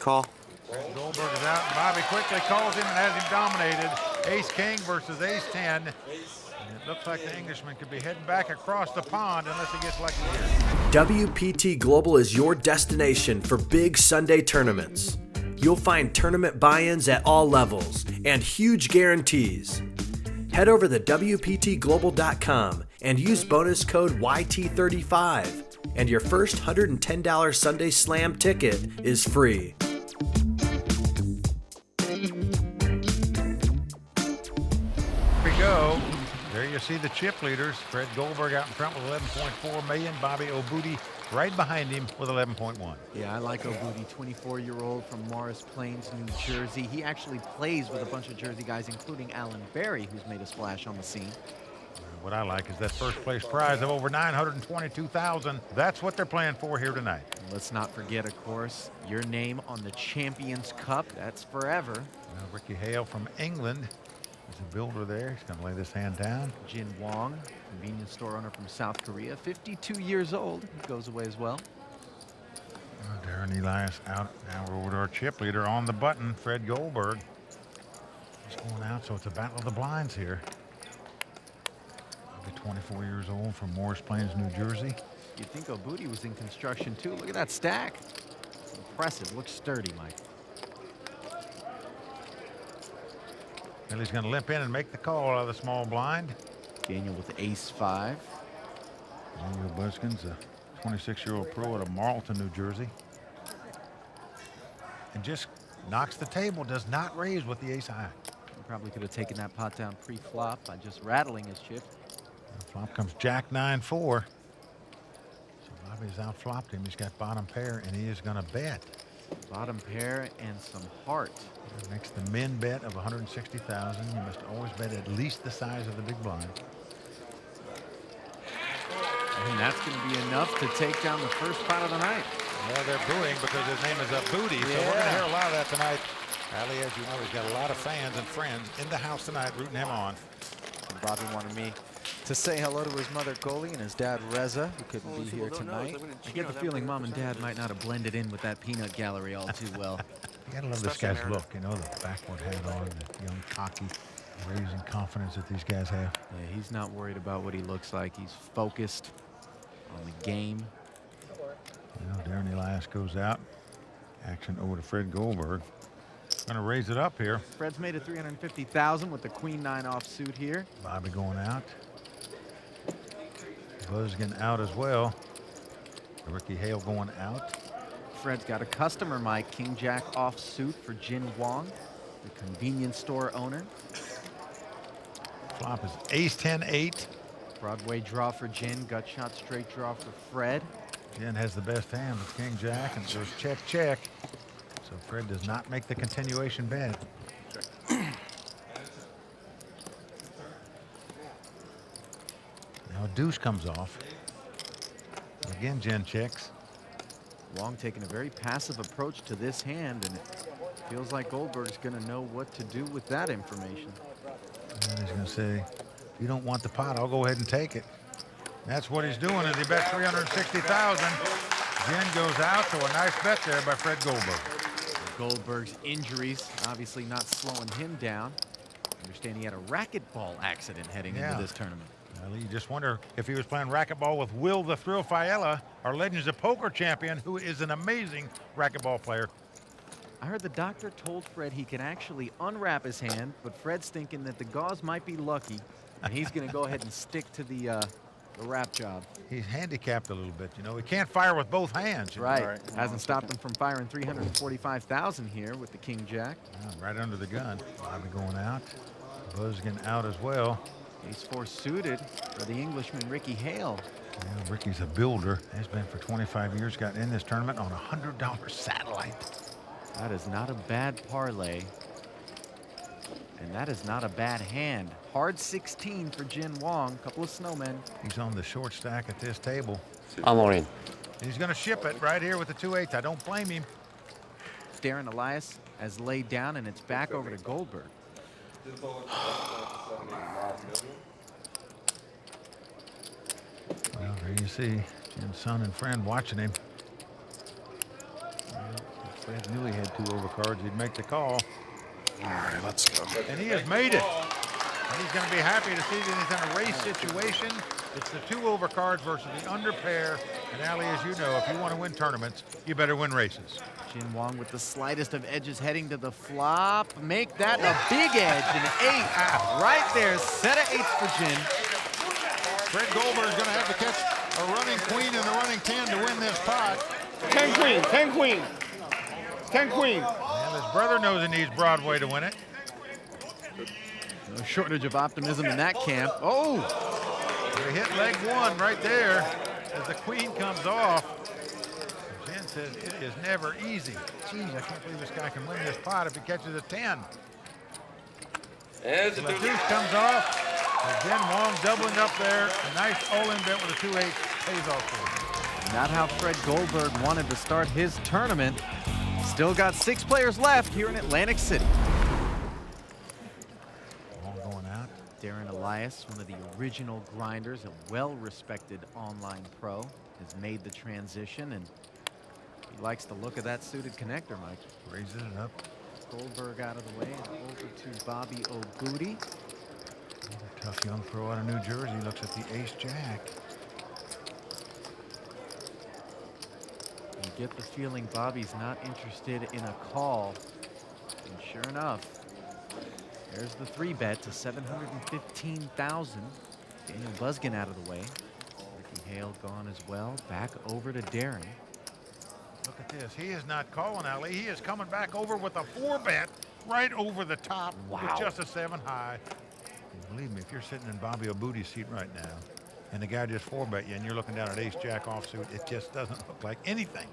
call? Goldberg is out, and Bobby quickly calls him and has him dominated. Ace-King versus Ace-10. And it looks like the Englishman could be heading back across the pond unless he gets lucky here. WPT Global is your destination for big Sunday tournaments. You'll find tournament buy-ins at all levels and huge guarantees. Head over to WPTglobal.com and use bonus code YT35, and your first $110 Sunday Slam ticket is free. Go. There you see the chip leaders. Freg Goldberg out in front with 11.4 million. Bobby Oboodi right behind him with 11.1. Yeah, I like Oboodi, 24-year-old from Morris Plains, New Jersey. He actually plays with a bunch of Jersey guys, including Alan Berry, who's made a splash on the scene. What I like is that first place prize of over $922,000. That's what they're playing for here tonight. And let's not forget, of course, your name on the Champions Cup. That's forever. Ricky Hale from England. There's a builder there. He's going to lay this hand down. Jin Hwang, convenience store owner from South Korea, 52 years old. He goes away as well. Darren Elias out. Now we're over to our chip leader on the button, Freg Goldberg. He's going out, so it's a battle of the blinds here. He'll be 24 years old from Morris Plains, New Jersey. You'd think Oboodi was in construction too. Look at that stack. It's impressive. Looks sturdy, Mike. And he's going to limp in and make the call out of the small blind. Daniel with ace-5. Daniel Buzgon's a 26-year-old pro out of Marlton, New Jersey. And just knocks the table, does not raise with the ace-high. He probably could have taken that pot down pre-flop by just rattling his chip. Flop comes Jack 9-4. So Bobby's out-flopped him. He's got bottom pair, and he is going to bet. Bottom pair and some heart. That makes the min bet of $160,000. You must always bet at least the size of the big blind. And that's going to be enough to take down the first pot of the night. Well, they're booing because his name is Oboodi, so we're going to hear a lot of that tonight. Ali, as you know, he's got a lot of fans and friends in the house tonight rooting him on. And Bobby wanted me to say hello to his mother, Coley, and his dad, Reza, who couldn't be here tonight. I get the feeling Mom and Dad might not have blended in with that peanut gallery all too well. You gotta love this guy's look, you know, the backward hat on, the young, cocky, raising confidence that these guys have. Yeah, he's not worried about what he looks like. He's focused on the game. You know, Darren Elias goes out. Action over to Freg Goldberg. Gonna raise it up here. Fred's made it $350,000 with the Queen 9 offsuit here. Bobby going out. Buzgon out as well. Ricky Hale going out. Fred's got a customer, Mike. King Jack offsuit for Jin Hwang, the convenience store owner. Flop is ace-10-8. Broadway draw for Jin. Gut shot straight draw for Fred. Jin has the best hand with King Jack, and goes check, check. So Fred does not make the continuation bet. Now a deuce comes off. Again, Jin checks. Hwang taking a very passive approach to this hand, and it feels like Goldberg's going to know what to do with that information. And he's going to say, if you don't want the pot, I'll go ahead and take it. That's what he's doing as he bets $360,000. Jin goes out, so a nice bet there by Freg Goldberg. Goldberg's injuries obviously not slowing him down. I understand he had a racquetball accident heading into this tournament. Well, you just wonder if he was playing racquetball with Will the Thrill Fiala, our Legends of Poker champion, who is an amazing racquetball player. I heard the doctor told Fred he can actually unwrap his hand, but Fred's thinking that the gauze might be lucky, and he's going to go ahead and stick to the wrap job. He's handicapped a little bit, you know. He can't fire with both hands. Right. Hasn't stopped him from firing $345,000 here with the King Jack. Right under the gun. Bobby going out. Buzgon out as well. Ace-4 suited for the Englishman, Ricky Hale. Yeah, Ricky's a builder. Has been for 25 years. Got in this tournament on a $100 satellite. That is not a bad parlay. And that is not a bad hand. Hard 16 for Jin Hwang. Couple of snowmen. He's on the short stack at this table. I'm all in. He's going to ship it right here with the 2-8. I don't blame him. Darren Elias has laid down, and it's back over to Goldberg. Well, there you see Jin's son and friend watching him. Fred knew he had 2 overcards. He'd make the call. All right, let's go. And he has made it. And he's going to be happy to see that he's in a race situation. It's the 2 overcards versus the under pair. And Ali, as you know, if you want to win tournaments, you better win races. Jin Hwang with the slightest of edges heading to the flop. Make that a big edge, an 8. Right there, set of 8s for Jin. Freg Goldberg is going to have to catch a running queen and a running 10 to win this pot. 10 queen, 10 queen, 10 queen. And his brother knows he needs Broadway to win it. No shortage of optimism in that camp. Oh! We hit leg 1 right there as the queen comes off. Jen says it is never easy. Geez, I can't believe this guy can win this pot if he catches a 10. So the deuce comes off. And Jin Hwang doubling up there. A nice all-in bet with a 2-8 pays off for him. Not how Freg Goldberg wanted to start his tournament. Still got 6 players left here in Atlantic City. Hwang going out. Darren Elias, one of the original grinders, a well-respected online pro, has made the transition, and he likes the look of that suited connector, Mike. Raises it up. Goldberg out of the way, and over to Bobby Oboodi. Tough young pro out of New Jersey. Looks at the ace-jack. You get the feeling Bobby's not interested in a call. And sure enough, there's the 3-bet to 715,000. Daniel Buzgon out of the way. Hale gone as well. Back over to Darren. Look at this. He is not calling, Ali. He is coming back over with a 4-bet right over the top with just a 7 high. And believe me, if you're sitting in Bobby Oboodi's seat right now and the guy just 4-bet you and you're looking down at ace-jack offsuit, it just doesn't look like anything.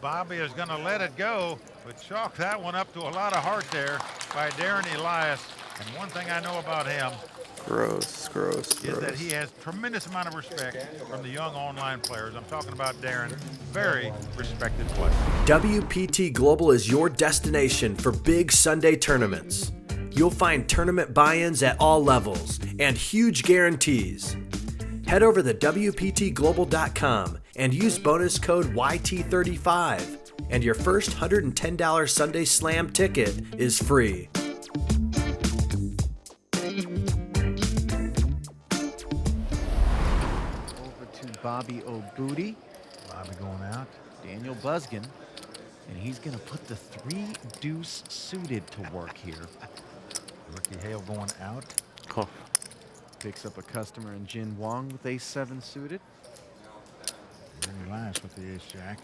Bobby is going to let it go, but chalk that one up to a lot of heart there by Darren Elias. And one thing I know about him Gross. is that he has tremendous amount of respect from the young online players. I'm talking about Darren, very respected player. WPT Global is your destination for big Sunday tournaments. You'll find tournament buy-ins at all levels and huge guarantees. Head over to WPTglobal.com and use bonus code YT35, and your first $110 Sunday Slam ticket is free. Bobby Oboodi. Bobby going out. Daniel Buzgon. And he's going to put the 3-deuce suited to work here. Rookie Hale going out. Oh. Picks up a customer in Jin Hwang with ace-7 suited. Darren Elias with the ace-jack.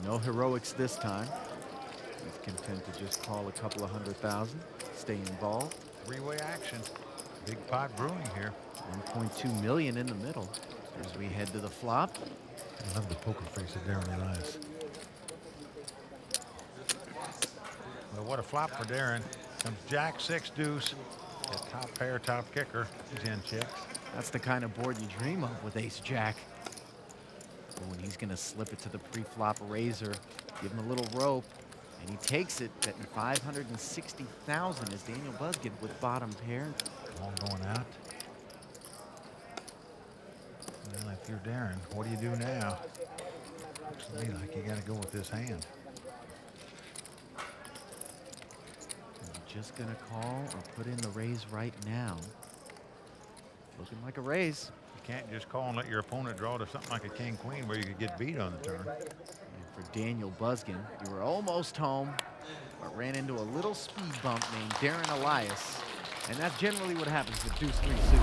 No heroics this time. He's content to just call a couple of $100,000. Stay involved. 3-way action. Big pot brewing here. 1.2 million in the middle as we head to the flop. I love the poker face of Darren Elias. Well, what a flop for Darren. Comes jack, 6 deuce. That top pair, top kicker. He's in checks. That's the kind of board you dream of with ace-jack. Oh, and he's going to slip it to the pre-flop razor. Give him a little rope. And he takes it, betting 560,000 as Daniel Buzgon with bottom pair. Long going out. Well, if you're Darren, what do you do now? Looks to me like you got to go with this hand. Just gonna call or put in the raise right now. Looking like a raise. You can't just call and let your opponent draw to something like a king-queen where you could get beat on the turn. And for Daniel Buzgon, you were almost home, but ran into a little speed bump named Darren Elias. And that's generally what happens with deuce 3 suited.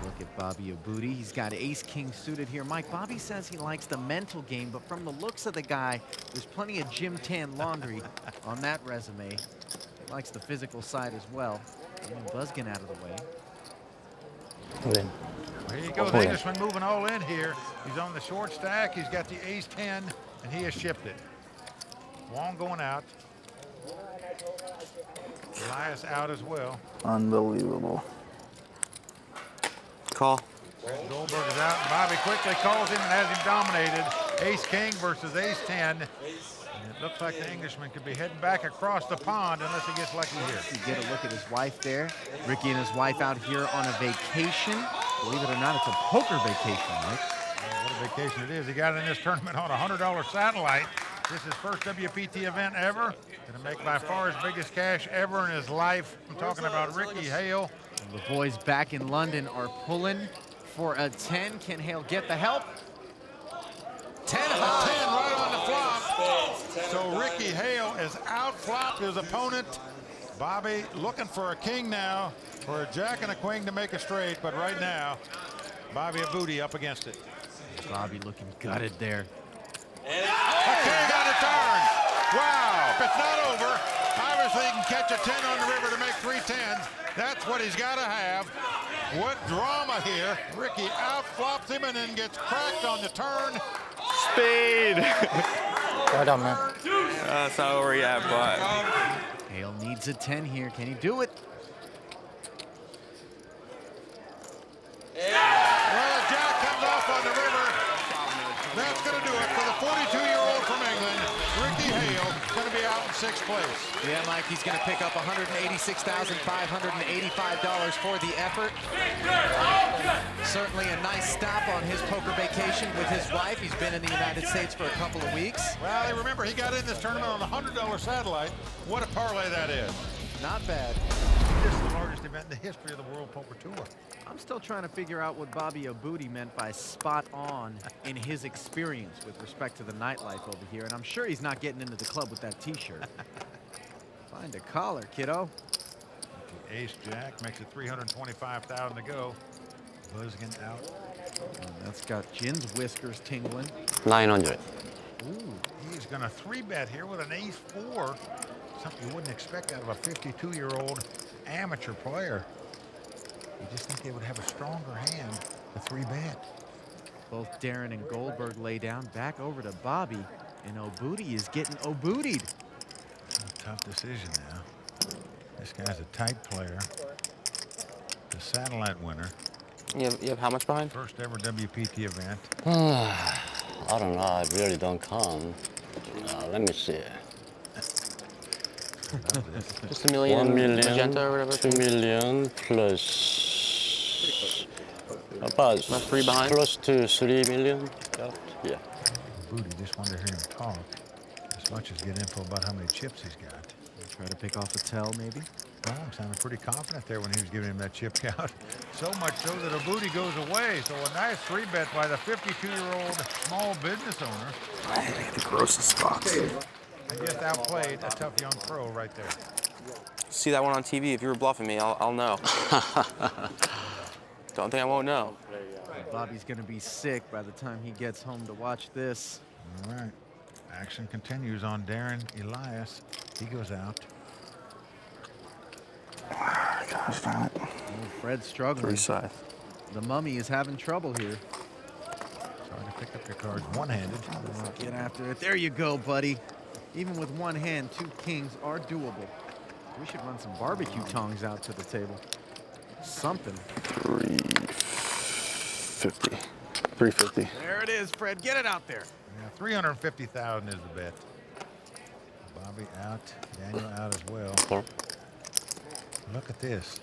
Look at Bobby Oboodi. He's got ace-king suited here. Mike, Bobby says he likes the mental game, but from the looks of the guy, there's plenty of Jim Tan laundry on that resume. He likes the physical side as well. Daniel Buzgon out of the way. There you go. The Englishman moving all in here. He's on the short stack. He's got the ace-10, and he has shipped it. Hwang going out. Elias out as well. Unbelievable. Call. Goldberg is out. Bobby quickly calls him and has him dominated. Ace-king versus ace-10. It looks like the Englishman could be heading back across the pond unless he gets lucky here. You get a look at his wife there. Ricky and his wife out here on a vacation. Believe it or not, it's a poker vacation, right? Well, what a vacation it is. He got in this tournament on a $100 satellite. This is his first WPT event ever. Gonna make by far his biggest cash ever in his life. I'm talking about Ricky Hale. The boys back in London are pulling for a 10. Can Hale get the help? 10 high. 10 right on the flop. So Ricky Hale is out-flopped his opponent. Bobby looking for a king now, for a jack and a queen to make it straight, but right now, Bobby Oboodi up against it. Bobby looking gutted there. A king on the turn. Wow, if it's not over, obviously he can catch a 10 on the river to make 3 10s. That's what he's got to have. What drama here. Ricky out-flops him and then gets cracked on the turn. Spade. Right on, man. That's not where he at, but. Hale needs a 10 here. Can he do it? Well, a jack comes off on the river. That's going to do it for the 42-year-old from England. Ricky Hale going to be out in 6th place. Yeah, Mike, he's going to pick up $186,585 for the effort. Certainly a nice stop on his poker vacation with his wife. He's been in the United States for a couple of weeks. Well, remember, he got in this tournament on a $100 satellite. What a parlay that is. Not bad. This is the largest event in the history of the World Poker Tour. I'm still trying to figure out what Bobby Oboodi meant by spot on in his experience with respect to the nightlife over here, and I'm sure he's not getting into the club with that t-shirt. Find a collar, kiddo. Ace Jack makes it $325,000 to go. Buzgon out. And that's got Jin's whiskers tingling. 900. Ooh, he's going to 3-bet here with an ace-4. Something you wouldn't expect out of a 52-year-old amateur player. You just think they would have a stronger hand, a 3-bet. Both Darren and Goldberg lay down, back over to Bobby, and Oboodi is getting Obootied. Tough decision now. This guy's a tight player. The satellite winner. You have how much behind? First ever WPT event. I don't know. I really don't count. Let me see. Just $1 million. 1 million. Magenta or whatever. 2 million plus. About 3 behind. Close to 3 million. Yeah. Booty, just want to hear him talk as much as get info about how many chips he's got. Try to pick off a tell, maybe. Well, I'm sounding pretty confident there when he was giving him that chip count. So much so that Oboodi goes away. So a nice 3-bet by the 52-year-old small business owner. I hate the grossest spots. And just outplayed a tough young pro right there. See that one on TV. If you were bluffing me, I'll know. Don't think I won't know. Bobby's going to be sick by the time he gets home to watch this. All right. Action continues on Darren Elias. He goes out. Gosh, darn it. Oh, Fred's struggling. 3 side. The mummy is having trouble here. Trying to pick up your cards one-handed. Get after it. There you go, buddy. Even with one hand, 2 kings are doable. We should run some barbecue tongs out to the table. Something. 350. 350. There it is, Fred. Get it out there. Yeah, $350,000 is the bet. Bobby out, Daniel out as well. Look at this.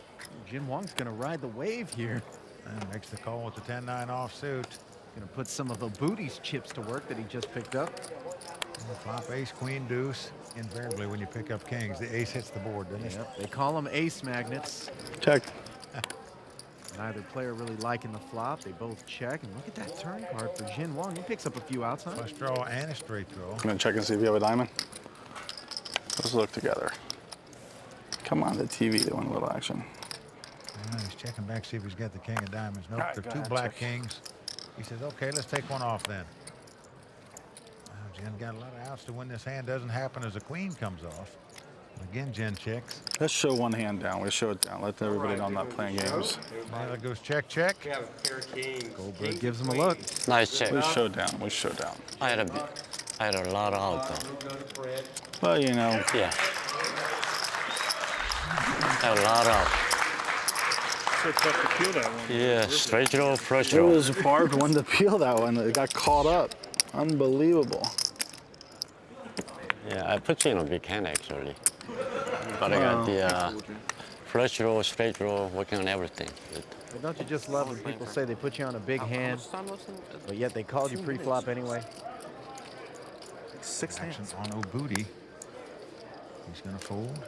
Jin Hwang's going to ride the wave here. And makes the call with the 10-9 offsuit. Going to put some of Oboody's chips to work that he just picked up. Flop ace, queen, deuce. Invariably, when you pick up kings, the ace hits the board, doesn't it? Yep, they call them ace magnets. Check. Neither player really liking the flop. They both check. And look at that turn card for Jin Hwang. He picks up a few outs, huh? Flush draw and a straight throw. I'm going to check and see if you have a diamond. Let's look together. Come on, the TV doing a little action. He's checking back, see if he's got the king of diamonds. Nope, Right, they're go 2 ahead, black check. kings. He says, okay, let's take one off then. Jen got a lot of outs to win this hand. Doesn't happen as a queen comes off. Again, Jen checks. Let's show one hand down. We'll show it down. Let everybody know I'm not playing games. There goes check, check. Goldberg gives him a look. Nice check. We show down. We show down. I had a lot of out though. Well, you know. Yeah. I had a lot out. So tough to peel that one. Yeah, straight draw, flush It draw. was a barbed one to peel that one. It got caught up. Unbelievable. Yeah, I put you in a big hand actually. But I got the flush draw, straight draw, working on everything. But don't you just love when people say they put you on a big hand, but yet they called you pre-flop anyway? 6 hands. Action on Oboodi. He's going to fold.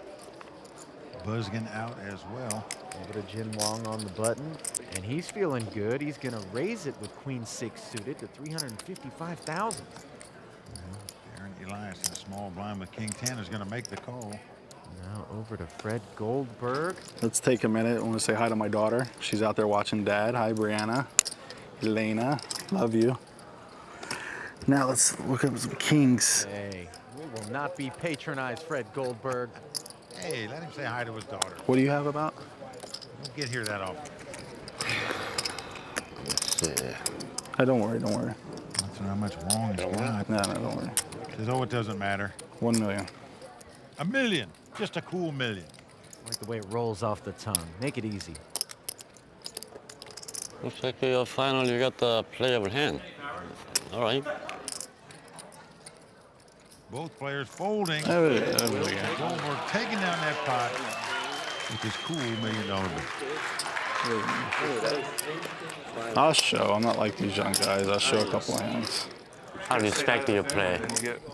Buzgon out as well. Over to Jin Hwang on the button, and he's feeling good. He's going to raise it with Queen 6 suited to 355,000. Darren Elias in a small blind with King 10 is going to make the call. Now over to Freg Goldberg. Let's take a minute. I want to say hi to my daughter. She's out there watching Dad. Hi, Brianna. Elena, love you. Now let's look up some kings. Hey, we will not be patronized, Freg Goldberg. Hey, let him say hi to his daughter. What do you have about? Don't get here that often. Let's see. Hey, don't worry, don't worry. That's not much wrong he's got. No, don't worry. Says, oh, it doesn't matter. 1 million. $1 million. Just a cool $1 million. I like the way it rolls off the tongue. Make it easy. Looks like you finally got the playable hand. All right. Both players folding. Goldberg taking down that pot with his cool $1 million bet. I'll show. I'm not like these young guys. I'll show a couple hands. I respect your play.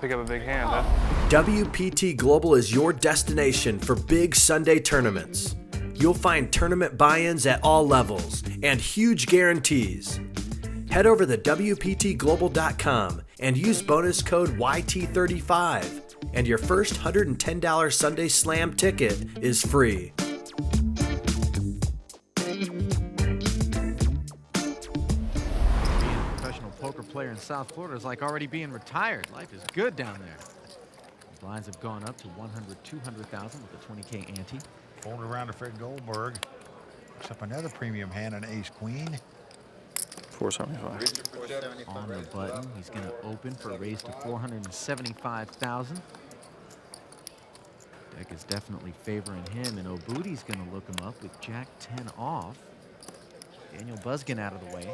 Pick up a big hand, huh? WPT Global is your destination for big Sunday tournaments. You'll find tournament buy-ins at all levels and huge guarantees. Head over to WPTglobal.com and use bonus code YT35, and your first $110 Sunday Slam ticket is free. Poker player in South Florida is like already being retired. Life is good down there. The blinds have gone up to 200,000 with a 20K ante. Fold around to Freg Goldberg. Picks up another premium hand, an ace-queen. 475. On the button, he's going to open for a raise to 475,000. Deck is definitely favoring him, and Oboodi's going to look him up with Jack 10 off. Daniel Buzgon out of the way.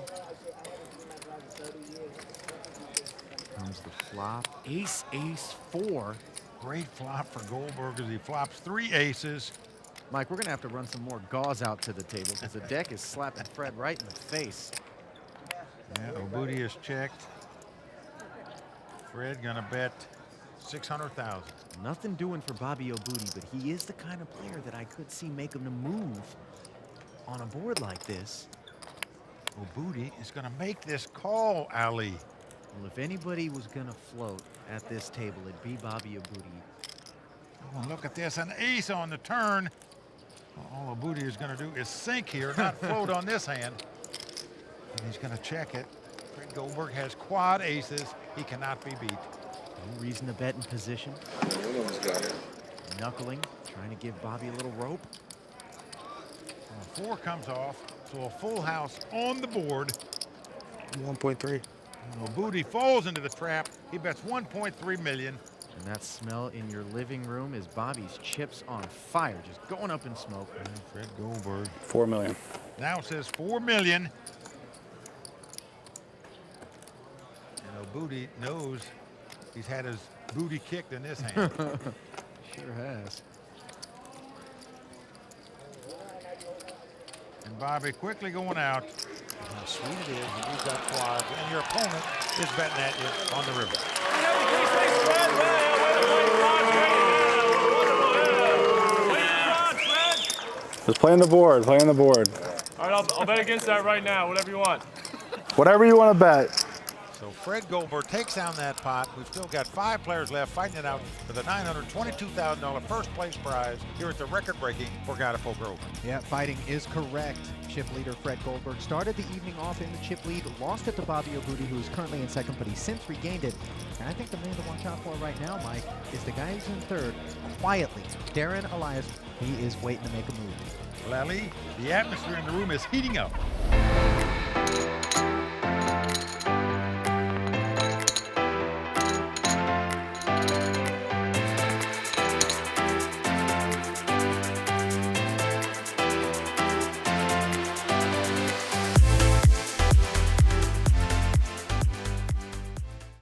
Comes the flop. Ace, ace, 4. Great flop for Goldberg as he flops 3 aces. Mike, we're going to have to run some more gauze out to the table because the deck is slapping Fred right in the face. Yeah, Oboodi is checked. Fred gonna bet 600,000. Nothing doing for Bobby Oboodi, but he is the kind of player that I could see making a move on a board like this. Oboodi is gonna make this call, Ali. Well, if anybody was gonna float at this table, it'd be Bobby Oboodi. Oh, look at this, an ace on the turn. All Oboodi is gonna do is sink here, not float on this hand. And he's gonna check it. Freg Goldberg has quad aces. He cannot be beat. No reason to bet in position. Knuckling, trying to give Bobby a little rope. 4 comes off, so a full house on the board. 1.3. Oboodi falls into the trap. He bets 1.3 million. And that smell in your living room is Bobby's chips on fire, just going up in smoke. And Freg Goldberg 4 million. now says 4 million. And Oboodi knows he's had his booty kicked in this hand. Sure has. And Bobby quickly going out. How sweet it is when you've got quads and your opponent is betting at you on the river. Just play on the board, play on the board. All right, I'll bet against that right now, whatever you want. Whatever you want to bet. So Freg Goldberg takes down that pot. We've still got 5 players left fighting it out for the $922,000 first place prize here at the record-breaking Borgata Poker Open. Yeah, fighting is correct. Chip leader Freg Goldberg started the evening off in the chip lead, lost it to Bobby Oboodi, who is currently in second, but he's since regained it. And I think the man to watch out for right now, Mike, is the guy who's in third, quietly. Darren Elias, he is waiting to make a move. Well, Ali, the atmosphere in the room is heating up.